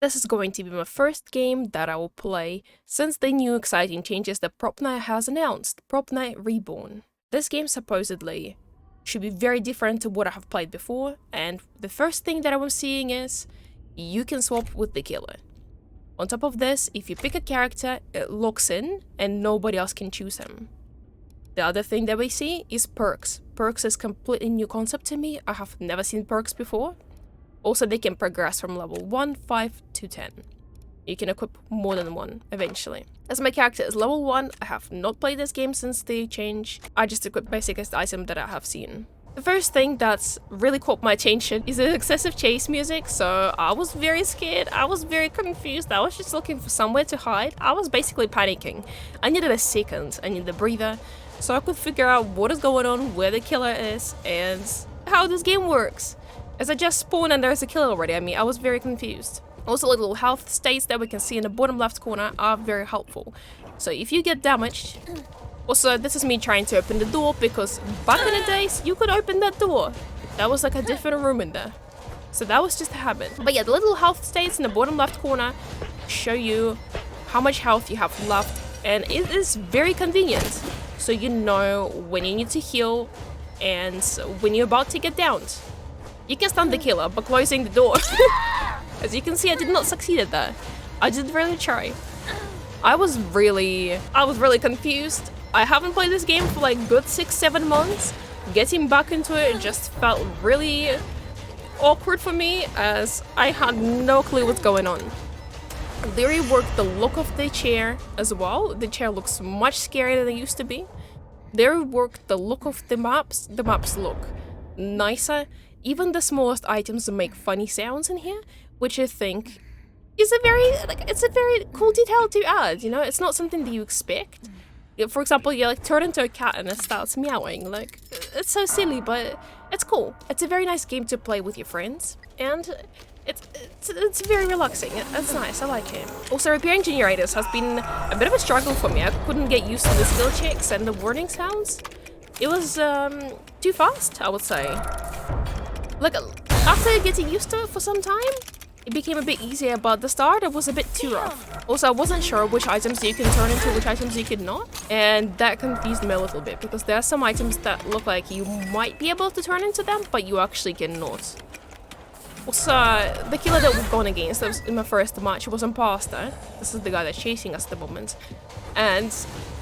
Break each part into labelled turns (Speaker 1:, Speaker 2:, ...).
Speaker 1: This is going to be my first game that I will play since the new exciting changes that Propnight has announced, Propnight Reborn. This game supposedly should be very different to what I have played before, and the first thing that I was seeing is you can swap with the killer. On top of this, if you pick a character, it locks in and nobody else can choose him. The other thing that we see is perks. Perks is completely new concept to me. I have never seen perks before. Also, they can progress from level 1, 5 to 10. You can equip more than one eventually. As my character is level 1, I have not played this game since the change. I just equip basicest item that I have seen. The first thing that's really caught my attention is the excessive chase music, so I was very scared, I was very confused, I was just looking for somewhere to hide. I was basically panicking. I needed a second, I needed a breather, so I could figure out what is going on, where the killer is, and how this game works. As I just spawned and there's a killer already, I was very confused. Also, little health states that we can see in the bottom left corner are very helpful. So if you get damaged... Also, this is me trying to open the door because back in the days, you could open that door. That was like a different room in there. So that was just a habit. But yeah, the little health states in the bottom left corner show you how much health you have left. And it is very convenient. So you know when you need to heal and when you're about to get downed. You can stun the killer by closing the door. As you can see, I did not succeed at that. I did really try. I was really confused. I haven't played this game for like good 6-7 months. Getting back into it just felt really awkward for me as I had no clue what's going on. They reworked the look of the chair as well. The chair looks much scarier than it used to be. They reworked the look of the maps. The maps look nicer. Even the smallest items make funny sounds in here, which I think is a very cool detail to add, you know? It's not something that you expect. For example, you like turn into a cat and it starts meowing. Like, it's so silly, but it's cool. It's a very nice game to play with your friends, and it's very relaxing. It's nice, I like it. Also, repairing generators has been a bit of a struggle for me. I couldn't get used to the skill checks and the warning sounds. It was too fast, I would say. Like, after getting used to it for some time, it became a bit easier, but at the start it was a bit too rough. Also, I wasn't sure which items you can turn into, which items you could not, and that confused me a little bit, because there are some items that look like you might be able to turn into them, but you actually cannot. Also, the killer that we've gone against, that was in my first match, was Imposter. This is the guy that's chasing us at the moment. And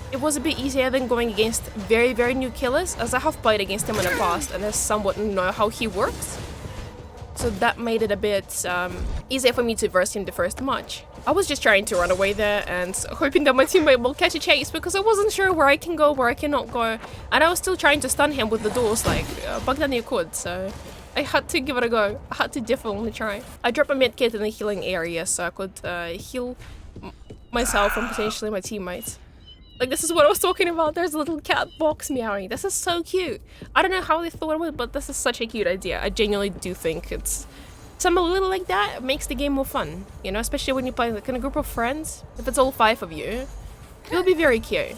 Speaker 1: it was a bit easier than going against very, very new killers, as I have played against him in the past and I somewhat know how he works. So that made it a bit easier for me to verse him the first match. I was just trying to run away there and hoping that my teammate will catch a chase because I wasn't sure where I can go, where I cannot go. And I was still trying to stun him with the doors like back then you could, so I had to give it a go. I had to definitely try. I dropped a medkit in the healing area so I could heal myself and potentially my teammates. Like, this is what I was talking about. There's a little cat box meowing. This is so cute. I don't know how they thought of it, but this is such a cute idea. I genuinely do think it's something a little like that. It makes the game more fun, you know, especially when you play like in a group of friends. If it's all 5 of you, it'll be very cute.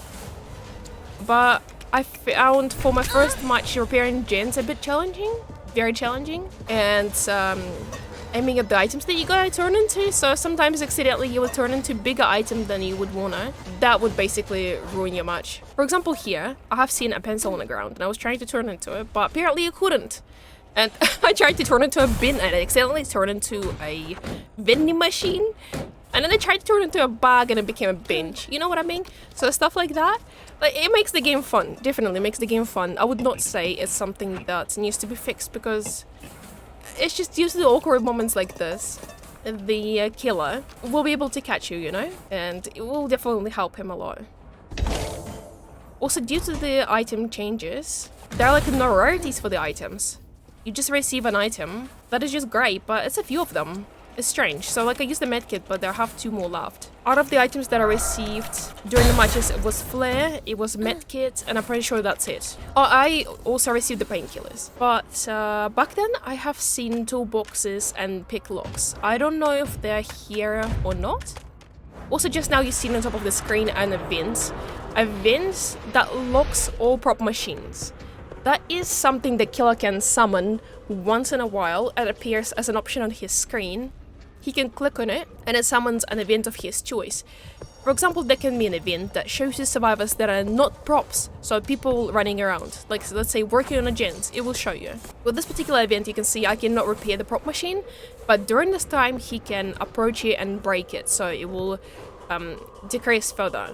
Speaker 1: But I found for my first match, repairing gens a bit challenging, very challenging, and aiming at the items that you gotta turn into, so sometimes accidentally you would turn into bigger item than you would wanna. That would basically ruin your match. For example, here, I have seen a pencil on the ground and I was trying to turn into it, but apparently I couldn't. And I tried to turn into a bin and I accidentally turned into a vending machine. And then I tried to turn into a bag and it became a bench. You know what I mean? So stuff like that, like, it makes the game fun. Definitely makes the game fun. I would not say it's something that needs to be fixed because it's just due to the awkward moments like this, the killer will be able to catch you, you know? And it will definitely help him a lot. Also, due to the item changes, there are like no rarities for the items. You just receive an item. That is just great, but it's a few of them. It's strange. So like I used the medkit, but there have 2 more left. Out of the items that I received during the matches, it was flare, it was medkit, and I'm pretty sure that's it. Oh, I also received the painkillers. But back then I have seen toolboxes and pick locks. I don't know if they're here or not. Also, just now you've seen on top of the screen an event. A vent that locks all prop machines. That is something the killer can summon once in a while. It appears as an option on his screen. he can click on it and it summons an event of his choice. For example, there can be an event that shows you survivors that are not props, so people running around. Like, so let's say working on a gent, it will show you. With this particular event, you can see I cannot repair the prop machine, but during this time, he can approach it and break it, so it will decrease further.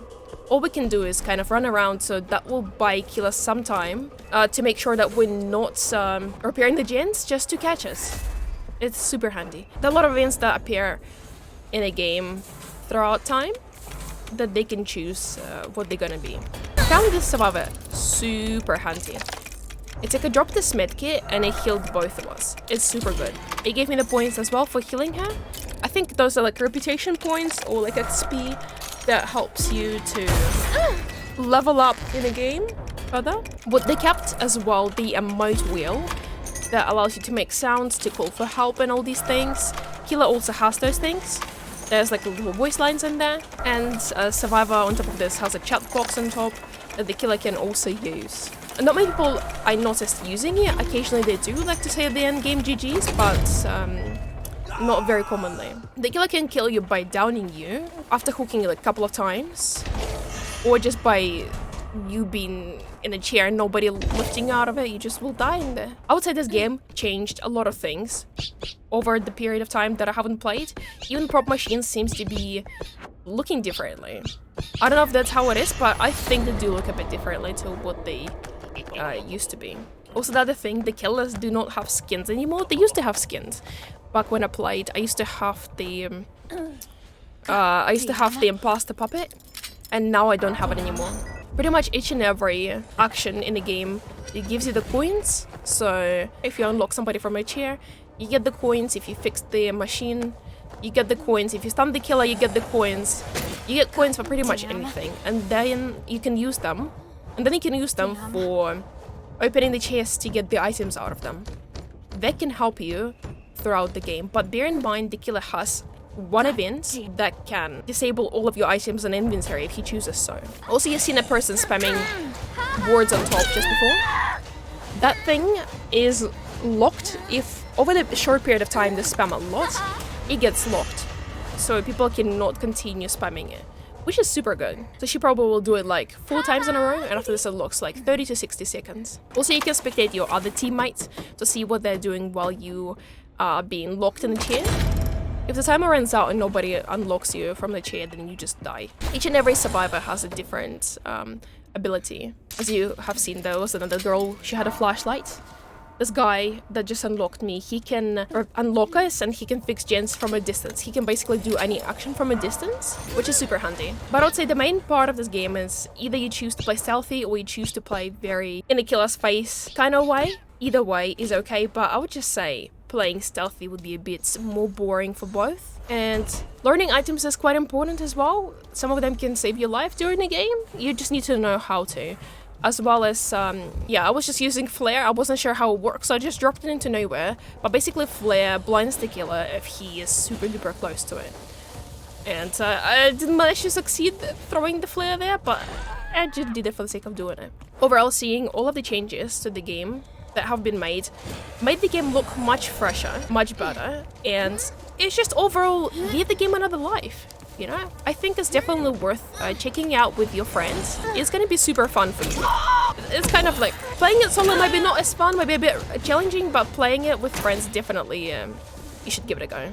Speaker 1: All we can do is kind of run around, so that will buy killers some time to make sure that we're not repairing the gens just to catch us. It's super handy. There are a lot of events that appear in a game throughout time that they can choose what they're gonna be. I found this survivor super handy. It's like I dropped this medkit and it healed both of us. It's super good. It gave me the points as well for healing her. I think those are like reputation points or like XP that helps you to level up in a game further. But they kept as well the emote wheel that allows you to make sounds, to call for help and all these things. Killer also has those things. There's like little voice lines in there, and Survivor on top of this has a chat box on top that the killer can also use. And not many people I noticed using it. Occasionally they do like to say the end game GG's, but not very commonly. The killer can kill you by downing you after hooking you like a couple of times, or just by you being in a chair and nobody lifting you out of it, you just will die in there. I would say this game changed a lot of things over the period of time that I haven't played. Even prop machines seems to be looking differently. I don't know if that's how it is, but I think they do look a bit differently to what they used to be. Also, the other thing, the killers do not have skins anymore. They used to have skins. Back when I played, I used to have the imposter puppet, and now I don't have it anymore. Pretty much each and every action in the game, it gives you the coins. So if you unlock somebody from a chair, you get the coins. If you fix the machine, you get the coins. If you stun the killer, you get the coins. You get coins for pretty much anything, and then you can use them. And then you can use them for opening the chest to get the items out of them. That can help you throughout the game, but bear in mind the killer has one event that can disable all of your items and inventory if he chooses so. Also, you've seen a person spamming words on top just before. That thing is locked. If over the short period of time they spam a lot, it gets locked. So people cannot continue spamming it, which is super good. So she probably will do it like 4 times in a row, and after this it looks like 30 to 60 seconds. Also, you can spectate your other teammates to see what they're doing while you are being locked in the chair. If the timer runs out and nobody unlocks you from the chair, then you just die. Each and every survivor has a different ability. As you have seen, there was another girl, she had a flashlight. This guy that just unlocked me, he can unlock us and he can fix gens from a distance. He can basically do any action from a distance, which is super handy. But I would say the main part of this game is either you choose to play stealthy or you choose to play very in a killer's face kind of way. Either way is okay, but I would just say playing stealthy would be a bit more boring for both. And learning items is quite important as well. Some of them can save your life during the game. You just need to know how to. As well as, I was just using flare. I wasn't sure how it works, so I just dropped it into nowhere. But basically flare blinds the killer if he is super duper close to it. And I didn't manage to succeed throwing the flare there, but I just did it for the sake of doing it. Overall, seeing all of the changes to the game that have been made the game look much fresher, much better, and it's just overall gave the game another life, you know? I think it's definitely worth checking out with your friends. It's gonna be super fun for you. It's kind of like, playing it solo might be not as fun, might be a bit challenging, but playing it with friends definitely, you should give it a go.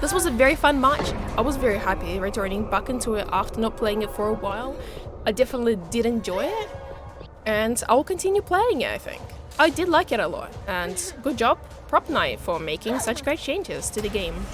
Speaker 1: This was a very fun match. I was very happy returning back into it after not playing it for a while. I definitely did enjoy it. And I will continue playing it, I think. I did like it a lot, and good job, Propnight, for making such great changes to the game.